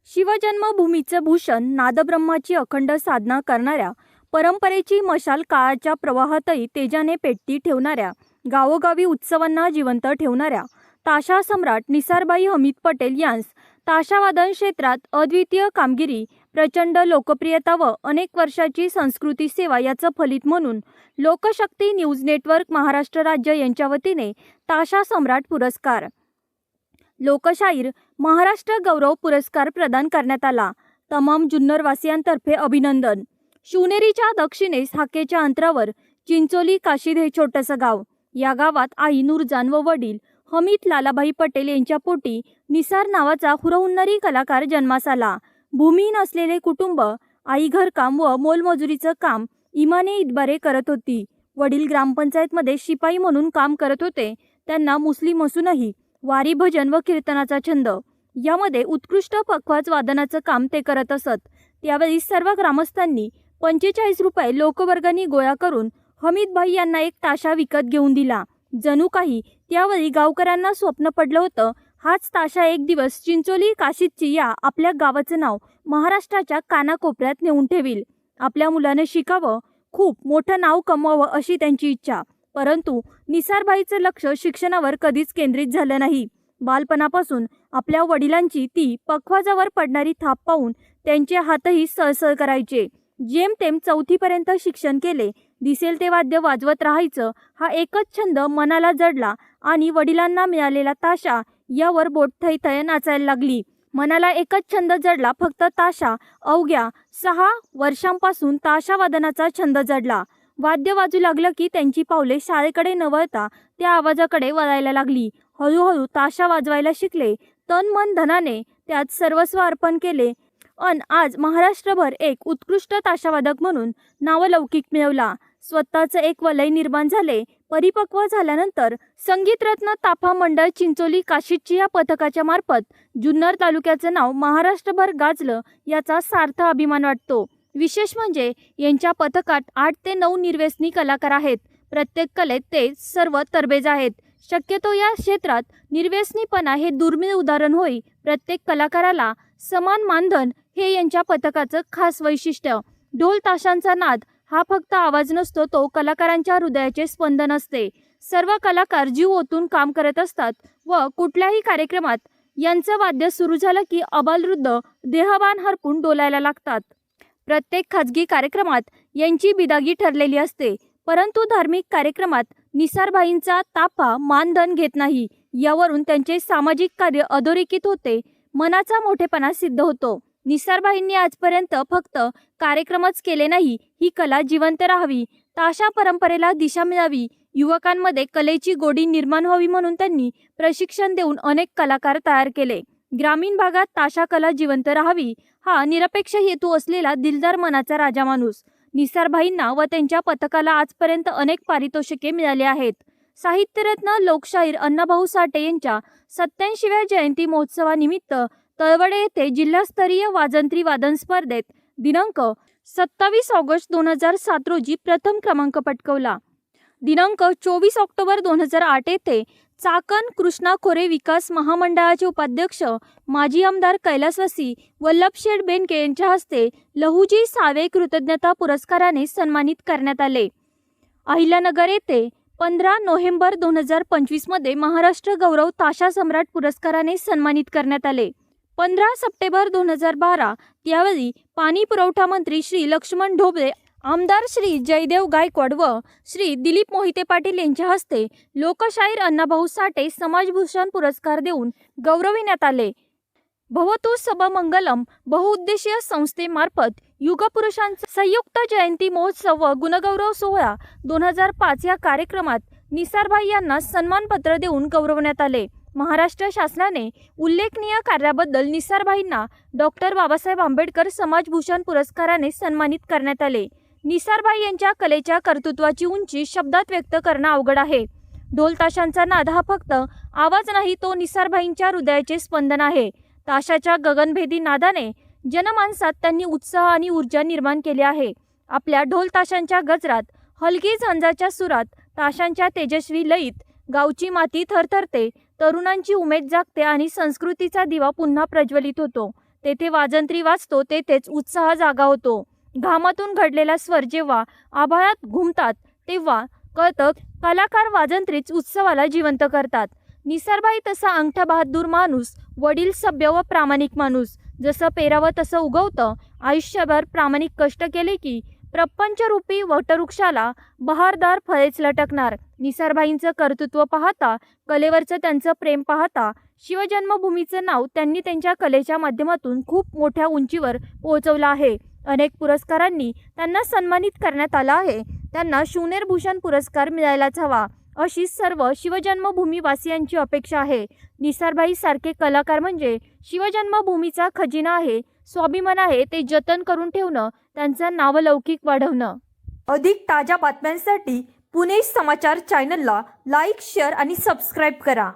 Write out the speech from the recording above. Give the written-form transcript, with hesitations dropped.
शिवजन्मभूमीचं भूषण नादब्रह्माची अखंड साधना करणाऱ्या, परंपरेची मशाल काळाच्या प्रवाहातही तेजाने पेटती ठेवणाऱ्या, गावोगावी उत्सवांना जिवंत ठेवणाऱ्या ताशा सम्राट निसारबाई हमीद पटेल यांस ताशावादन क्षेत्रात अद्वितीय कामगिरी, प्रचंड लोकप्रियता व अनेक वर्षाची संस्कृती सेवा याचं फलित म्हणून लोकशक्ती न्यूज नेटवर्क महाराष्ट्र राज्य यांच्या वतीने ताशा सम्राट पुरस्कार, लोकशाहीर महाराष्ट्र गौरव पुरस्कार प्रदान करण्यात आला. तमाम जुन्नरवासियांतर्फे अभिनंदन. शिवनेरीच्या दक्षिणेस हाकेच्या अंतरावर चिंचोली काशीद हे छोटंसं गाव. या गावात आई नूरजान व वडील हमीद लालाभाई पटेल यांच्या पोटी निसार नावाचा हुरहुन्नरी कलाकार जन्मास आला. भूमिहीन असलेले कुटुंब, आई घरकाम व मोलमजुरीचं काम इमाने इतबारे करत होती. वडील ग्रामपंचायतमध्ये शिपाई म्हणून काम करत होते. त्यांना मुस्लिम असूनही वारी, भजन व कीर्तनाचा छंद, यामध्ये उत्कृष्ट पखवाज वादनाचं काम ते करत असत. त्यावेळी सर्व ग्रामस्थांनी 45 रुपये लोकवर्गणी गोळा करून हमीदभाई यांना एक ताशा विकत घेऊन दिला. जणू काही त्यावेळी गावकऱ्यांना स्वप्न पडलं होतं. हाच ताशा एक दिवस चिंचोली काशीदची या आपल्या गावाचं नाव महाराष्ट्राच्या कानाकोपऱ्यात नेऊन ठेवील. आपल्या मुलानं शिकावं, खूप मोठं नाव कमवावं अशी त्यांची इच्छा. परंतु निसारबाईचं लक्ष शिक्षणावर कधीच केंद्रित झालं नाही. बालपणापासून आपल्या वडिलांची ती पखवाजावर पडणारी थाप पाहून त्यांचे हातही सळसळ करायचे. जेमतेम 4थी पर्यंत शिक्षण केले. दिसेल ते वाद्य वाजवत राहायचं हा एकच छंद मनाला जडला आणि वडिलांना मिळालेला ताशा यावर बोट थैथय नाचायला लागली. मनाला एकच छंद जडला, फक्त ताशा. अवघ्या 6 वर्षांपासून ताशावादनाचा छंद जडला. वाद्य वाजू लागलं की त्यांची पावले शाळेकडे न वळता त्या आवाजाकडे वळायला लागली. हळूहळू ताशा वाजवायला शिकले. तन मन धनाने त्यात सर्वस्व अर्पण केले आज महाराष्ट्रभर एक उत्कृष्ट ताशावादक म्हणून नावलौकिक मिळवला. स्वतःचं एक वलय निर्माण झाले. परिपक्व झाल्यानंतर संगीतरत्न ताफा मंडळ चिंचोली काशीदची या पथकाच्या मार्फत जुन्नर तालुक्याचं नाव महाराष्ट्रभर गाजलं याचा सार्थ अभिमान वाटतो. विशेष म्हणजे यांच्या पथकात 8 ते 9 निर्व्यसनी कलाकार आहेत. प्रत्येक कलेत ते सर्व तरबेज आहेत. शक्यतो या क्षेत्रात निर्व्यसनीपणा हे दुर्मिळ उदाहरण होई. प्रत्येक कलाकाराला समान मानधन हे यांच्या पथकाचं खास वैशिष्ट्य. ढोल ताशांचा नाद हा फक्त आवाज नसतो, तो कलाकारांच्या हृदयाचे स्पंदन असते. सर्व कलाकार जीव ओतून काम करत असतात व कुठल्याही कार्यक्रमात यांचं वाद्य सुरू झालं की अबालवृद्ध देहभान हरपून डोलायला लागतात. प्रत्येक खाजगी कार्यक्रमात यांची बिदागी ठरलेली असते. परंतु धार्मिक कार्यक्रमात निसारबाईंचा ताफा मानधन घेत नाही. यावरून त्यांचे सामाजिक कार्य अधोरेखित होते. मनाचा मोठेपणा सिद्ध होतो. निसारबाईंनी आजपर्यंत फक्त कार्यक्रमच केले नाही, ही कला जिवंत राहावी, ताशा परंपरेला दिशा मिळावी, युवकांमध्ये कलेची गोडी निर्माण व्हावी म्हणून त्यांनी प्रशिक्षण देऊन अनेक कलाकार तयार केले. ग्रामीण भागात ताशा कला जिवंत राहावी हा निरपेक्ष हेतू असलेला दिलदार मनाचा राजा माणूस. निसारबाईंना व त्यांच्या पथकाला आजपर्यंत अनेक पारितोषिके मिळाली आहेत. साहित्यरत्न लोकशाहीर अण्णाभाऊ साठे यांच्या 87व्या जयंती महोत्सवानिमित्त तळवडे येथे जिल्हास्तरीय वाजंत्री वादन स्पर्धेत दिनांक 27 ऑगस्ट 2007 रोजी प्रथम क्रमांक पटकावला. दिनांक 24 ऑक्टोबर 2008 येथे चाकण कृष्णा खोरे विकास महामंडळाचे उपाध्यक्ष माजी आमदार कैलासवासी वल्लभशेठ बेनके यांच्या हस्ते लहुजी सावे कृतज्ञता पुरस्काराने सन्मानित करण्यात आले. अहिल्यानगर येथे 15 नोव्हेंबर 2025 मध्ये महाराष्ट्र गौरव ताशा सम्राट पुरस्काराने सन्मानित करण्यात आले. 15 सप्टेंबर 2012 त्यावेळी पाणी पुरवठा मंत्री श्री लक्ष्मण ढोबळे, आमदार श्री जयदेव गायकवाड व श्री दिलीप मोहिते पाटील यांच्या हस्ते लोकशाहीर अण्णाभाऊ साठे समाजभूषण पुरस्कार देऊन गौरविण्यात आले. भवतु सबमंगलम बहुउद्देशीय संस्थेमार्फत युगपुरुषांचा संयुक्त जयंती महोत्सव व गुणगौरव सोहळा 2005 या कार्यक्रमात निसारबाई यांना सन्मानपत्र देऊन गौरवण्यात आले. महाराष्ट्र शासनाने उल्लेखनीय कार्याबद्दल निसारबाईंना डॉक्टर बाबासाहेब आंबेडकर समाजभूषण पुरस्काराने सन्मानित करण्यात आले. निसारबाई यांच्या कलेच्या कर्तृत्वाची उंची शब्दात व्यक्त करणं अवघड आहे. ढोल ताशांचा नाद हा फक्त आवाज नाही, तो निसारबाईंच्या हृदयाचे स्पंदन आहे. ताशाच्या गगनभेदी नादाने जनमानसात त्यांनी उत्साह आणि ऊर्जा निर्माण केली आहे. आपल्या ढोल ताशांच्या गजरात, हलकी झांजाच्या सुरात, ताशांच्या तेजस्वी लयीत गावची माती थरथरते, तरुणांची उमेद जागते आणि संस्कृतीचा दिवा पुन्हा प्रज्वलित होतो. तेथे वाजंत्री वाजतो तेथेच उत्साह जागा होतो. घामातून घडलेला स्वर जेव्हा आभाळात घुमतात तेव्हा कळतं कलाकार वाजंत्रीच उत्सवाला जिवंत करतात. निसारबाई तसा अंगठा बहादूर माणूस, वडील सभ्य व प्रामाणिक माणूस. जसं पेरावं तसं उगवतं. आयुष्यभर प्रामाणिक कष्ट केले की प्रपंचरूपी वटवृक्षाला बहारदार फळेच लटकणार. निसारबाईंचं कर्तृत्व पाहता, कलेवरचं त्यांचं प्रेम पाहता, शिवजन्मभूमीचं नाव त्यांनी त्यांच्या कलेच्या माध्यमातून खूप मोठ्या उंचीवर पोहोचवलं आहे. अनेक पुरस्कारांनी त्यांना सन्मानित करण्यात आलं आहे. त्यांना शिवनेर भूषण पुरस्कार मिळायलाच हवा अशी सर्व शिवजन्मभूमी वासियांची अपेक्षा आहे. निसारबाई सारखे कलाकार म्हणजे शिवजन्मभूमीचा खजिना आहे, स्वाभिमान आहे. ते जतन करून ठेवणं, त्यांचा नावलौकिक वाढवणं. अधिक ताज्या बातम्यांसाठी पुणे समाचार चॅनलला लाईक, शेअर आणि सबस्क्राईब करा.